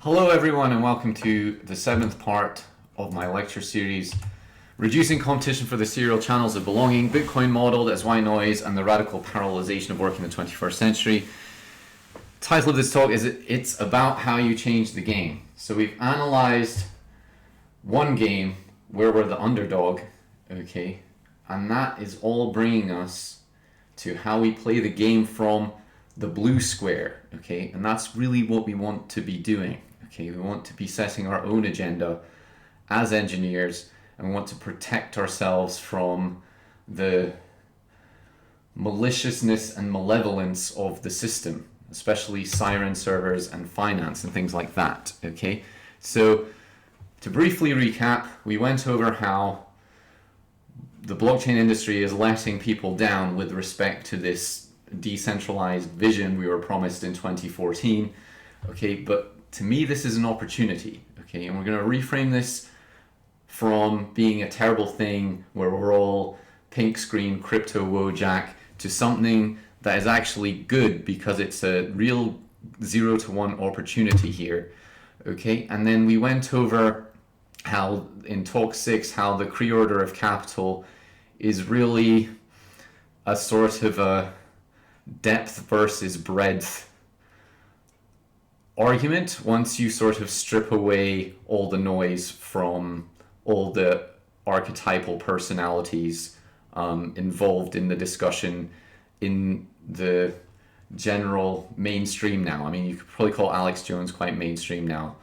Hello everyone and welcome to the 7th part of my lecture series, Reducing Competition for the Serial Channels of Belonging, Bitcoin Modeled as White Noise and the Radical Parallelization of Work in the 21st Century. Title of this talk is It's About How You Change the Game. So we've analyzed one game where we're the underdog, okay, and that is all bringing us to how we play the game from the blue square, okay, and that's really what we want to be doing. Okay, we want to be setting our own agenda as engineers, and we want to protect ourselves from the maliciousness and malevolence of the system, especially siren servers and finance and things like that. Okay, so to briefly recap, we went over how the blockchain industry is letting people down with respect to this decentralized vision we were promised in 2014. Okay, but to me, this is an opportunity, okay? And we're going to reframe this from being a terrible thing where we're all pink screen crypto Wojak to something that is actually good because it's a real 0 to 1 opportunity here, okay? And then we went over how in talk 6, how the pre-order of capital is really a sort of a depth versus breadth argument once you sort of strip away all the noise from all the archetypal personalities involved in the discussion in the general mainstream now. I mean, you could probably call Alex Jones quite mainstream now.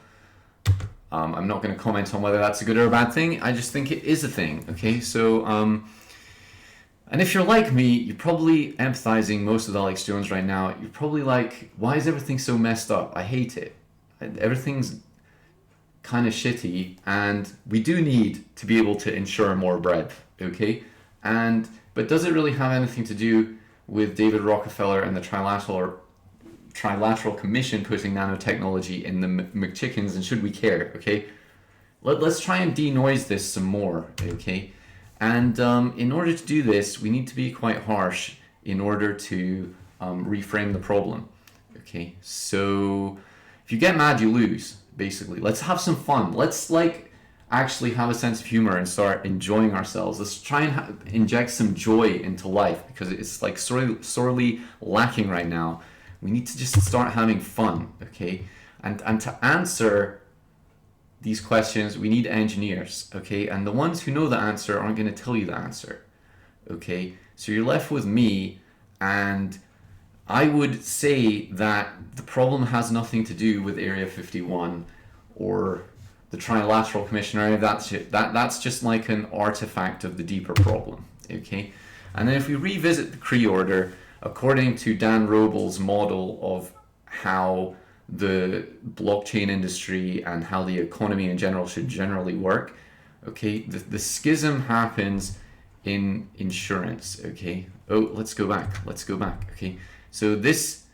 I'm not going to comment on whether that's a good or a bad thing. I just think it is a thing, okay? So, and if you're like me, you're probably empathizing most with Alex Jones right now. You're probably like, why is everything so messed up? I hate it. Everything's kind of shitty, and we do need to be able to ensure more breadth, okay? But does it really have anything to do with David Rockefeller and the Trilateral Commission putting nanotechnology in the McChickens, and should we care, okay? Let's try and denoise this some more, okay? And in order to do this, we need to be quite harsh in order to reframe the problem. Okay, so if you get mad, you lose, basically. Let's have some fun. Let's actually have a sense of humor and start enjoying ourselves. Let's try and inject some joy into life because it's like sorely lacking right now. We need to just start having fun, okay? And to answer these questions, we need engineers, okay? And the ones who know the answer aren't going to tell you the answer, okay? So you're left with me, and I would say that the problem has nothing to do with Area 51 or the Trilateral Commission or any of that shit. That's just like an artifact of the deeper problem, okay? And then if we revisit the Cree order, according to Dan Roebel's model of how the blockchain industry and how the economy in general should generally work, okay, the schism happens in insurance, okay? Oh, let's go back, okay? So this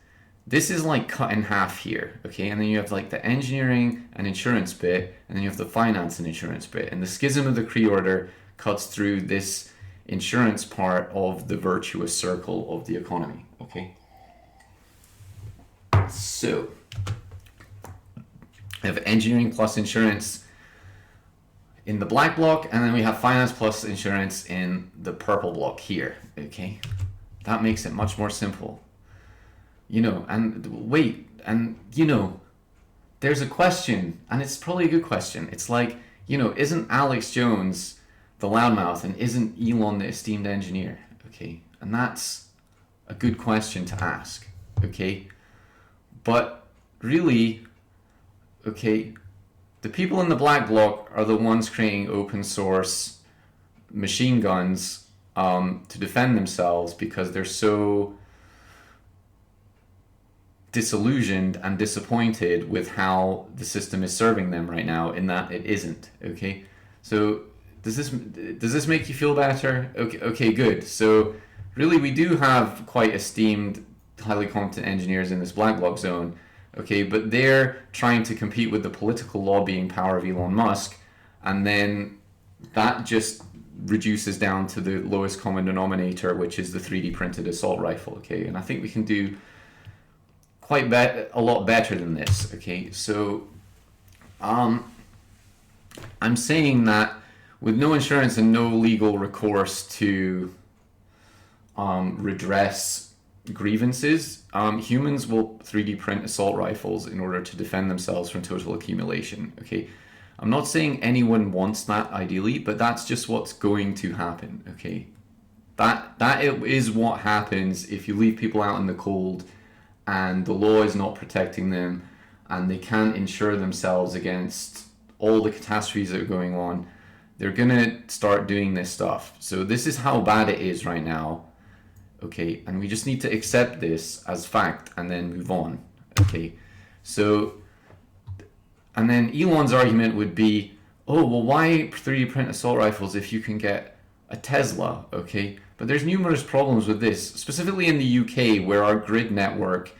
is like cut in half here, okay? And then you have like the engineering and insurance bit, and then you have the finance and insurance bit, and the schism of the Cree order cuts through this insurance part of the virtuous circle of the economy, okay? So we have engineering plus insurance in the black block, and then we have finance plus insurance in the purple block here, okay? That makes it much more simple. You know, and wait, and you know, there's a question, and it's probably a good question. It's like, you know, isn't Alex Jones the loudmouth, and isn't Elon the esteemed engineer, okay? And that's a good question to ask, okay? But really, okay, the people in the black bloc are the ones creating open source machine guns to defend themselves because they're so disillusioned and disappointed with how the system is serving them right now, in that it isn't, okay? So does this make you feel better? Okay, good. So really we do have quite esteemed, highly competent engineers in this black bloc zone, okay, but they're trying to compete with the political lobbying power of Elon Musk, and then that just reduces down to the lowest common denominator, which is the 3D printed assault rifle, okay? And I think we can do a lot better than this, okay? So I'm saying that with no insurance and no legal recourse to redress grievances, humans will 3D print assault rifles in order to defend themselves from total accumulation. Okay, I'm not saying anyone wants that ideally, but that's just what's going to happen. Okay, that is what happens if you leave people out in the cold and the law is not protecting them and they can't insure themselves against all the catastrophes that are going on. They're gonna start doing this stuff. So this is how bad it is right now. Okay, and we just need to accept this as fact and then move on. Okay, so, and then Elon's argument would be, oh, well, why 3D print assault rifles if you can get a Tesla? Okay, but there's numerous problems with this, specifically in the UK, where our grid network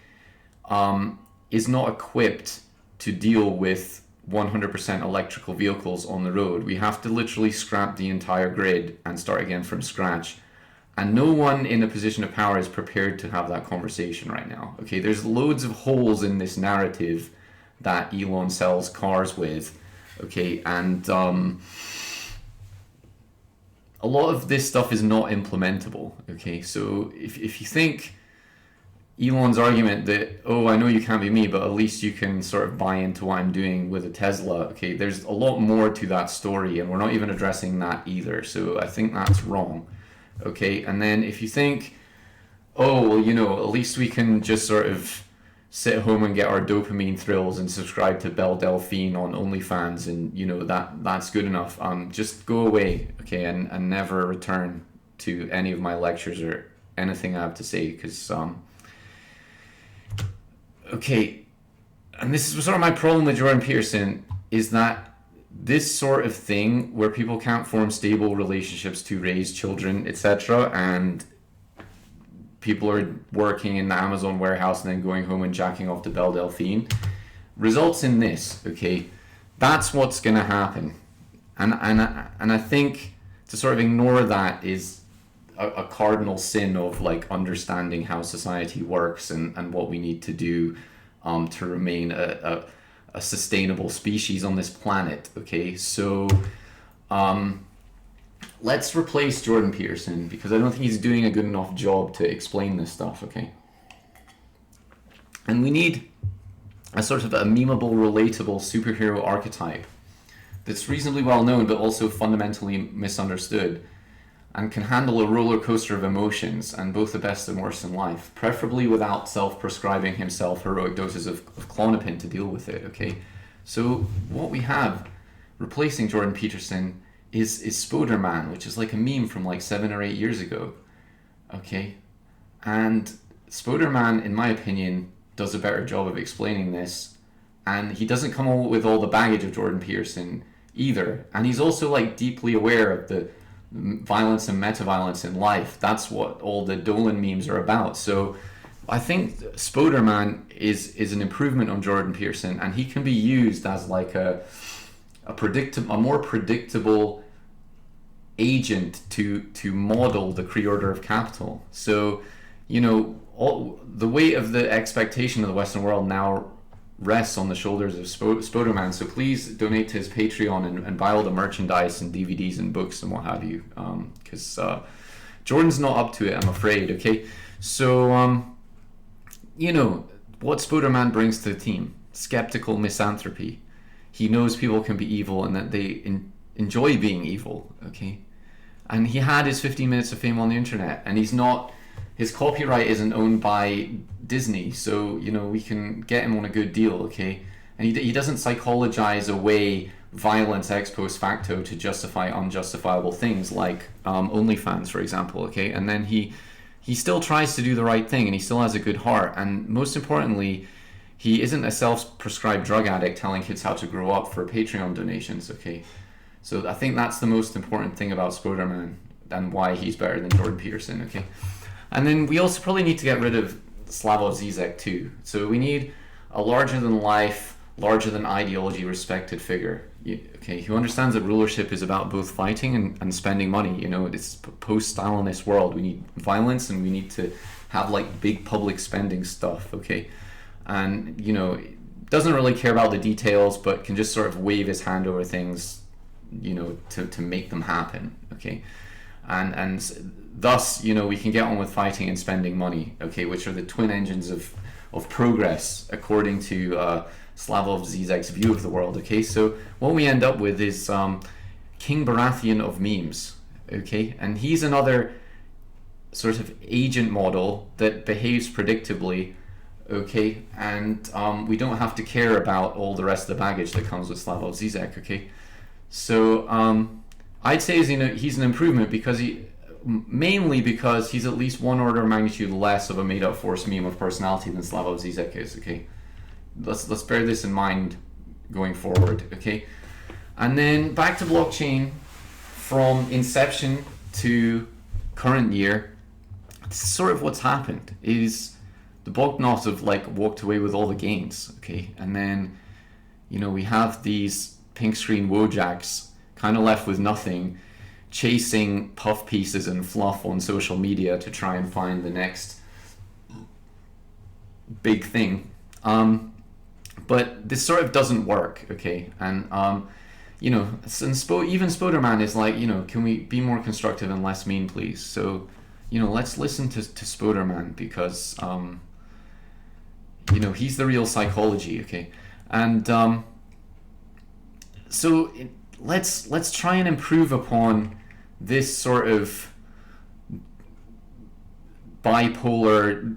is not equipped to deal with 100% electrical vehicles on the road. We have to literally scrap the entire grid and start again from scratch. And no one in a position of power is prepared to have that conversation right now. Okay, there's loads of holes in this narrative that Elon sells cars with. Okay, and a lot of this stuff is not implementable. Okay, so if you think Elon's argument that, oh, I know you can't be me, but at least you can sort of buy into what I'm doing with a Tesla. Okay, there's a lot more to that story, and we're not even addressing that either. So I think that's wrong. Okay, and then if you think, oh, well, you know, at least we can just sort of sit home and get our dopamine thrills and subscribe to Belle Delphine on OnlyFans, and, you know, that's good enough. Just go away, okay, and never return to any of my lectures or anything I have to say, because okay, and this is sort of my problem with Jordan Peterson, is that this sort of thing where people can't form stable relationships to raise children, etc., and people are working in the Amazon warehouse and then going home and jacking off to Belle Delphine, results in this. Okay, that's what's going to happen, and I think to sort of ignore that is a cardinal sin of like understanding how society works and what we need to do to remain a sustainable species on this planet. Okay, so let's replace Jordan Peterson, because I don't think he's doing a good enough job to explain this stuff. Okay, and we need a sort of a memeable, relatable superhero archetype that's reasonably well known but also fundamentally misunderstood, and can handle a roller coaster of emotions and both the best and worst in life, preferably without self-prescribing himself heroic doses of Klonopin to deal with it. Okay, so what we have replacing Jordan Peterson is Spoderman, which is like a meme from like 7 or 8 years ago. Okay, and Spoderman, in my opinion, does a better job of explaining this, and he doesn't come up with all the baggage of Jordan Peterson either, and he's also like deeply aware of the violence and meta-violence in life. That's what all the Dolan memes are about. So I think Spoderman is an improvement on Jordan Peterson, and he can be used as like a more predictable agent to model the Creorder of Capital. So, you know, the weight of the expectation of the Western world now rests on the shoulders of Spoderman. So please donate to his Patreon and buy all the merchandise and DVDs and books and what have you, because Jordan's not up to it, I'm afraid. Okay, so you know what Spoderman brings to the team: skeptical misanthropy. He knows people can be evil and that they enjoy being evil. Okay, and he had his 15 minutes of fame on the internet, and his copyright isn't owned by Disney, so, you know, we can get him on a good deal. Okay, and he doesn't psychologize away violence ex post facto to justify unjustifiable things like OnlyFans, for example. Okay, and then he still tries to do the right thing, and he still has a good heart, and most importantly, he isn't a self-prescribed drug addict telling kids how to grow up for Patreon donations. Okay, so I think that's the most important thing about Spoderman and why he's better than Jordan Peterson. Okay, and then we also probably need to get rid of Slavoj Zizek too. So we need a larger-than-life, larger-than-ideology respected figure, okay, who understands that rulership is about both fighting and spending money. You know, it's post-Stalinist world. We need violence, and we need to have like big public spending stuff. Okay, and, you know, doesn't really care about the details, but can just sort of wave his hand over things, you know, to make them happen, okay? And thus, you know, we can get on with fighting and spending money, okay, which are the twin engines of progress, according to Slavoj Zizek's view of the world, okay? So what we end up with is King Baratheon of memes, okay? And he's another sort of agent model that behaves predictably, okay? And we don't have to care about all the rest of the baggage that comes with Slavoj Zizek, okay? So I'd say he's an improvement because mainly because he's at least one order of magnitude less of a made-up force meme of personality than Slavoj Zizek is, okay? Let's bear this in mind going forward, okay? And then back to blockchain, from inception to current year, this is sort of what's happened, is the Bogdanovs have like walked away with all the gains, okay? And then, you know, we have these pink screen Wojaks kind of left with nothing, chasing puff pieces and fluff on social media to try and find the next big thing. But this sort of doesn't work, okay? And you know, even Spoderman is like, you know, can we be more constructive and less mean, please? So, you know, let's listen to Spoderman, because you know, he's the real psychology, okay? And so let's try and improve upon this sort of bipolar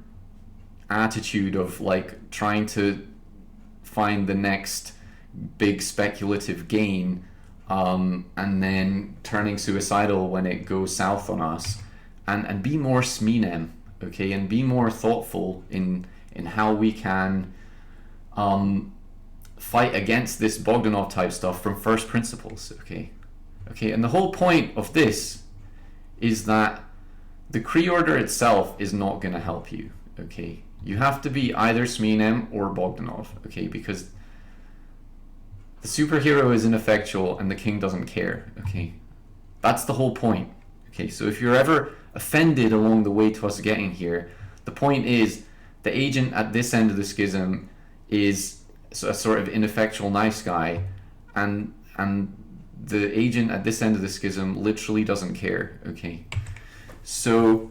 attitude of like trying to find the next big speculative gain, and then turning suicidal when it goes south on us, and be more sminem, okay, and be more thoughtful in how we can fight against this Bogdanov type stuff from first principles, okay? Okay, and the whole point of this is that the Kree order itself is not going to help you, okay? You have to be either Sminem or Bogdanov, okay? Because the superhero is ineffectual and the king doesn't care, okay? That's the whole point, okay? So if you're ever offended along the way to us getting here, the point is the agent at this end of the schism is a sort of ineffectual nice guy, and the agent at this end of the schism literally doesn't care, okay? So,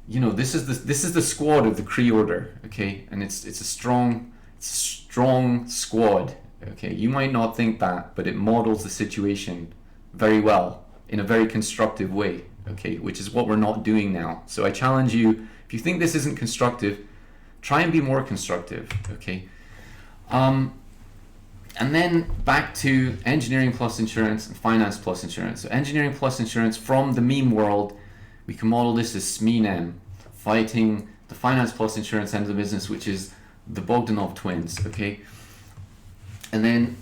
you know, this is the squad of the Kree order, okay? And it's a strong squad, okay? You might not think that, but it models the situation very well in a very constructive way, okay? Which is what we're not doing now. So I challenge you, if you think this isn't constructive, try and be more constructive, okay? And then back to engineering plus insurance and finance plus insurance. So engineering plus insurance, from the meme world, we can model this as SMENEM, fighting the finance plus insurance end of the business, which is the Bogdanov twins, okay? And then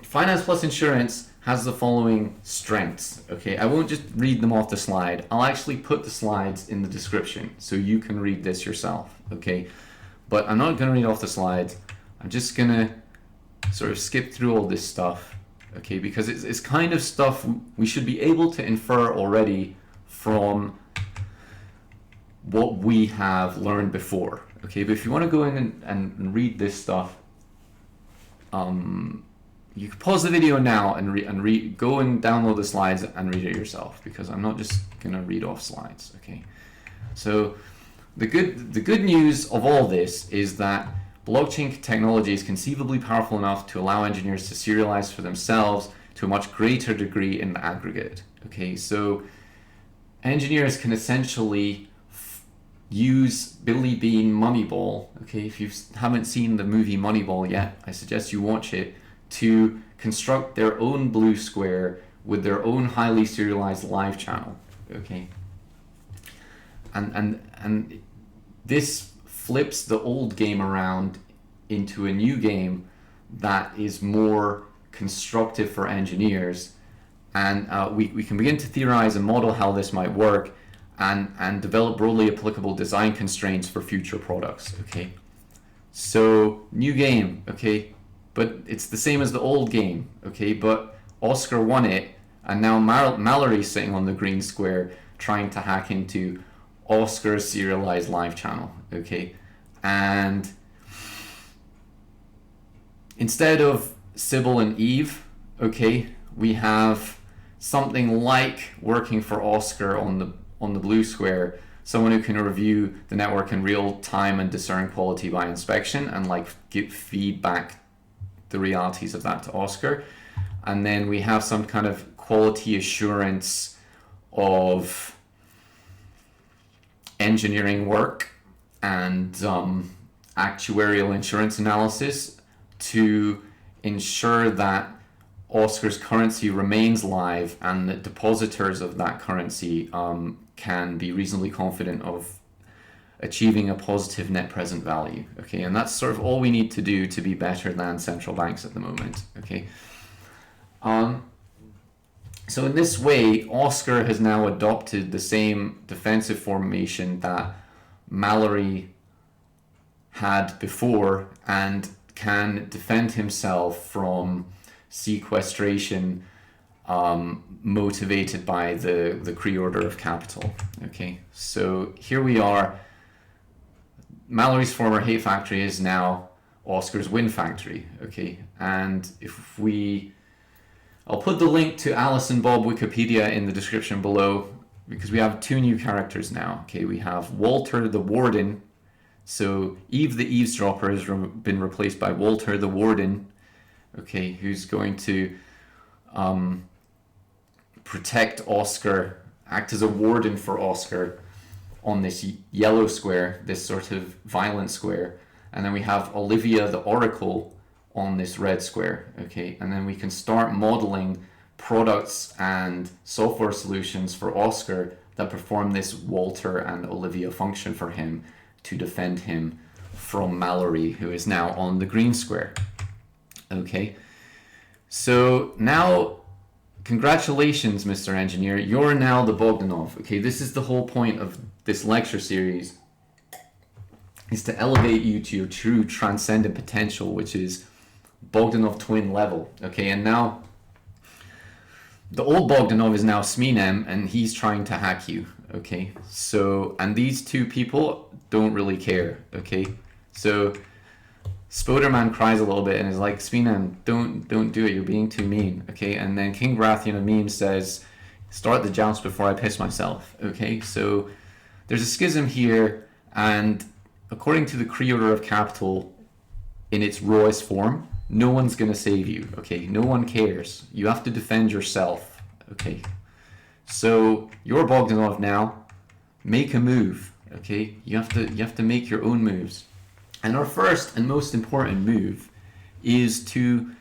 finance plus insurance has the following strengths, okay? I won't just read them off the slide. I'll actually put the slides in the description so you can read this yourself, okay? But I'm not gonna read off the slides. I'm just gonna sort of skip through all this stuff, okay? Because it's kind of stuff we should be able to infer already from what we have learned before, okay? But if you want to go in and read this stuff, you can pause the video now and go and download the slides and read it yourself, because I'm not just gonna read off slides, okay? So the good news of all this is that blockchain technology is conceivably powerful enough to allow engineers to serialize for themselves to a much greater degree in the aggregate, okay? So engineers can essentially use Billy Bean Moneyball, okay? If you haven't seen the movie Moneyball yet, I suggest you watch it, to construct their own blue square with their own highly serialized live channel, okay? And this flips the old game around into a new game that is more constructive for engineers, and we can begin to theorize and model how this might work, and develop broadly applicable design constraints for future products, okay? So, new game, okay? But it's the same as the old game, okay? But Oscar won it, and now Mallory's sitting on the green square trying to hack into Oscar's serialized live channel, okay? And instead of Sybil and Eve, okay, we have something like working for Oscar on the blue square, someone who can review the network in real time and discern quality by inspection and like give feedback the realities of that to Oscar. And then we have some kind of quality assurance of engineering work and actuarial insurance analysis to ensure that Oscar's currency remains live and that depositors of that currency can be reasonably confident of achieving a positive net present value. Okay, and that's sort of all we need to do to be better than central banks at the moment. Okay. So in this way, Oscar has now adopted the same defensive formation that Mallory had before and can defend himself from sequestration motivated by the pre-order of capital. Okay, so here we are. Mallory's former hate factory is now Oscar's win factory. Okay, and if I'll put the link to Alice and Bob Wikipedia in the description below because we have 2 new characters now. Okay, we have Walter the Warden. So Eve the eavesdropper has been replaced by Walter the Warden. Okay, who's going to protect Oscar, act as a warden for Oscar on this yellow square, this sort of violent square. And then we have Olivia the Oracle on this red square. Okay, and then we can start modeling products and software solutions for Oscar that perform this Walter and Olivia function for him to defend him from Mallory, who is now on the green square. Okay, so now congratulations, Mr. Engineer, you're now the Bogdanov. Okay, this is the whole point of this lecture series, is to elevate you to your true transcendent potential, which is Bogdanov twin level. Okay, and now the old Bogdanov is now Sminem and he's trying to hack you. Okay, so, and these 2 people don't really care. Okay, so Spoderman cries a little bit and is like, Sminem, don't do it, you're being too mean. Okay, and then King Baratheon of Memes says, start the joust before I piss myself. Okay, so there's a schism here, and according to the Pre-Order of Capital in its rawest form, no one's gonna save you. Okay, no one cares. You have to defend yourself. Okay, so you're Bogdanov now. Make a move. Okay, you have to make your own moves. And our first and most important move is to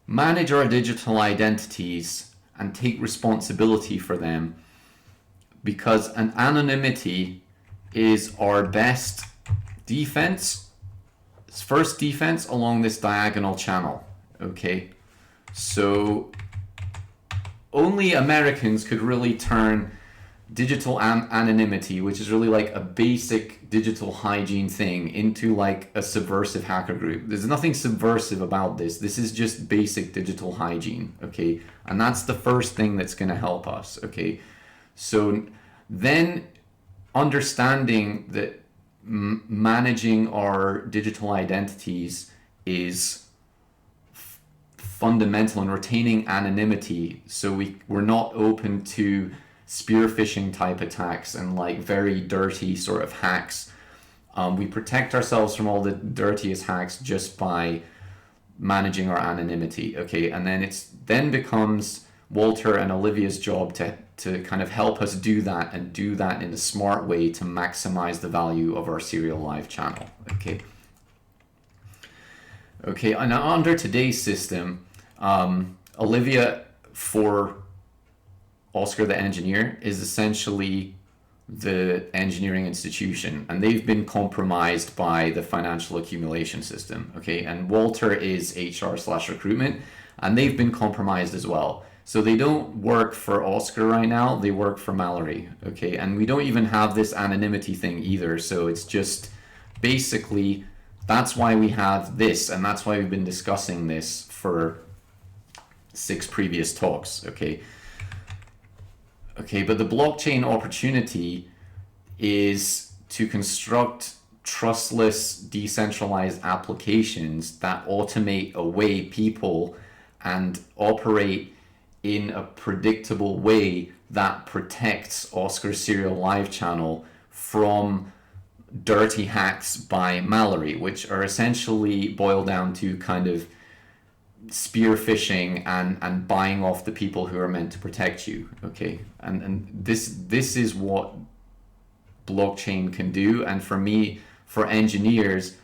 manage our digital identities and take responsibility for them, because an anonymity is our best defense, first defense along this diagonal channel. Okay, so only Americans could really turn digital anonymity, which is really like a basic digital hygiene thing, into like a subversive hacker group. There's nothing subversive about this. This is just basic digital hygiene. Okay, and that's the first thing that's going to help us. Okay, so then understanding that managing our digital identities is fundamental, and retaining anonymity so we're not open to spear phishing type attacks and like very dirty sort of hacks. We protect ourselves from all the dirtiest hacks just by managing our anonymity. Okay, and then then becomes Walter and Olivia's job to kind of help us do that, and do that in a smart way to maximize the value of our serial live channel. Okay. Okay, and under today's system, Olivia for Oscar the Engineer is essentially the engineering institution, and they've been compromised by the financial accumulation system. Okay, and Walter is HR/recruitment, and they've been compromised as well. So they don't work for Oscar right now, they work for Mallory. Okay, and we don't even have this anonymity thing either, so it's just basically, that's why we have this, and that's why we've been discussing this for 6 previous talks. Okay, but the blockchain opportunity is to construct trustless, decentralized applications that automate away people and operate in a predictable way that protects Oscar's Serial Live channel from dirty hacks by Mallory, which are essentially boiled down to kind of spear phishing and buying off the people who are meant to protect you. Okay, and this is what blockchain can do. And for me, for engineers,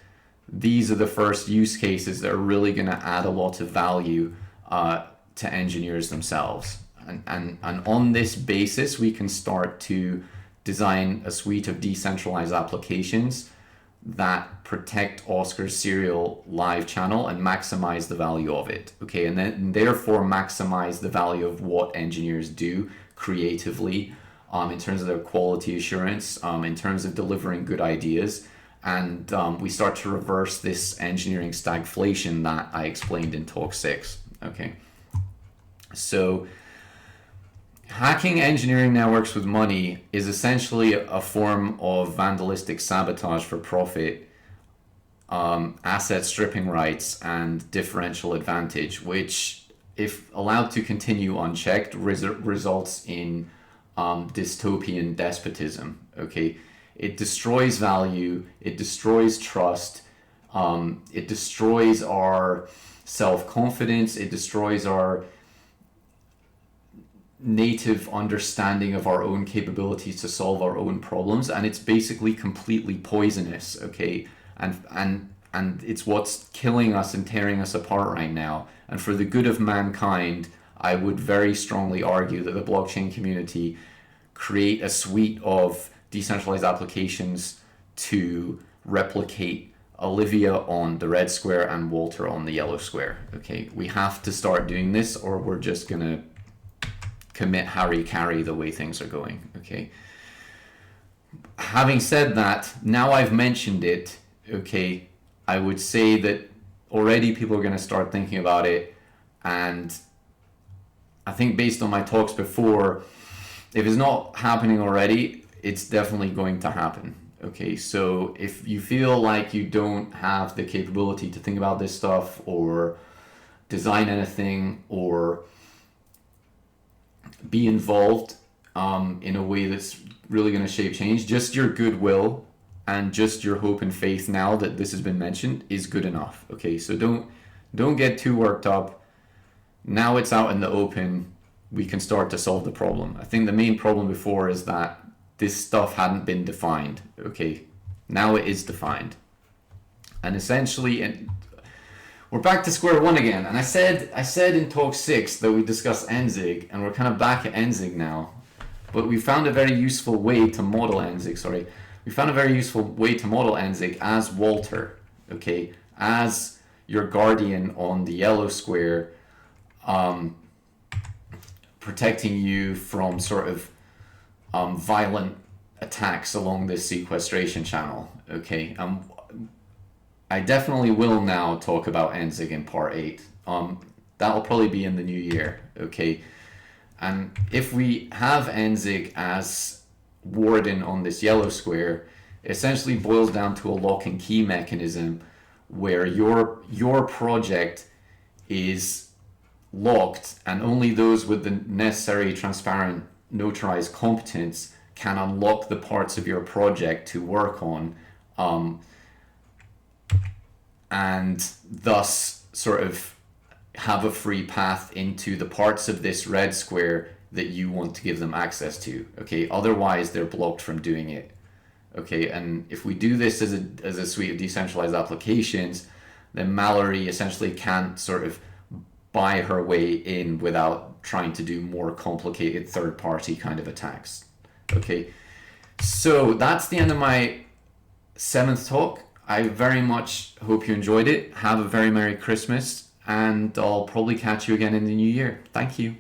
these are the first use cases that are really going to add a lot of value to engineers themselves. And on this basis, we can start to design a suite of decentralized applications that protect Oscar's Serial Live channel and maximize the value of it. Okay, and then therefore maximize the value of what engineers do creatively, in terms of their quality assurance, in terms of delivering good ideas. And we start to reverse this engineering stagflation that I explained in talk 6. Okay, so hacking engineering networks with money is essentially a form of vandalistic sabotage for profit, asset stripping rights, and differential advantage, which, if allowed to continue unchecked, results in dystopian despotism. Okay, it destroys value, it destroys trust, it destroys our self-confidence, it destroys our native understanding of our own capabilities to solve our own problems, and it's basically completely poisonous. Okay, and it's what's killing us and tearing us apart right now. And for the good of mankind, I would very strongly argue that the blockchain community create a suite of decentralized applications to replicate Olivia on the red square and Walter on the yellow square. Okay, we have to start doing this, or we're just gonna commit Harry the way things are going. Okay, having said that, now I've mentioned it, okay, I would say that already people are going to start thinking about it. And I think based on my talks before, if it's not happening already, it's definitely going to happen. Okay, so if you feel like you don't have the capability to think about this stuff or design anything or be involved in a way that's really going to shape change, just your goodwill and just your hope and faith now that this has been mentioned is good enough. Okay, so don't get too worked up. Now it's out in the open, we can start to solve the problem. I think the main problem before is that this stuff hadn't been defined. Okay, now it is defined, and essentially we're back to square one again. And I said in talk 6 that we discussed ENGZIG, and we're kind of back at ENGZIG now. But we found a very useful way to model ENGZIG, We found a very useful way to model ENGZIG as Walter, okay? As your guardian on the yellow square, protecting you from sort of violent attacks along this sequestration channel, okay? I definitely will now talk about ENGZIG in part 8. That'll probably be in the new year, okay? And if we have ENGZIG as warden on this yellow square, it essentially boils down to a lock and key mechanism where your project is locked, and only those with the necessary transparent notarized competence can unlock the parts of your project to work on, and thus sort of have a free path into the parts of this red square that you want to give them access to. Okay, otherwise they're blocked from doing it. Okay, and if we do this as a suite of decentralized applications, then Mallory essentially can't sort of buy her way in without trying to do more complicated third-party kind of attacks. Okay, so that's the end of my 7th talk. I very much hope you enjoyed it. Have a very Merry Christmas, and I'll probably catch you again in the new year. Thank you.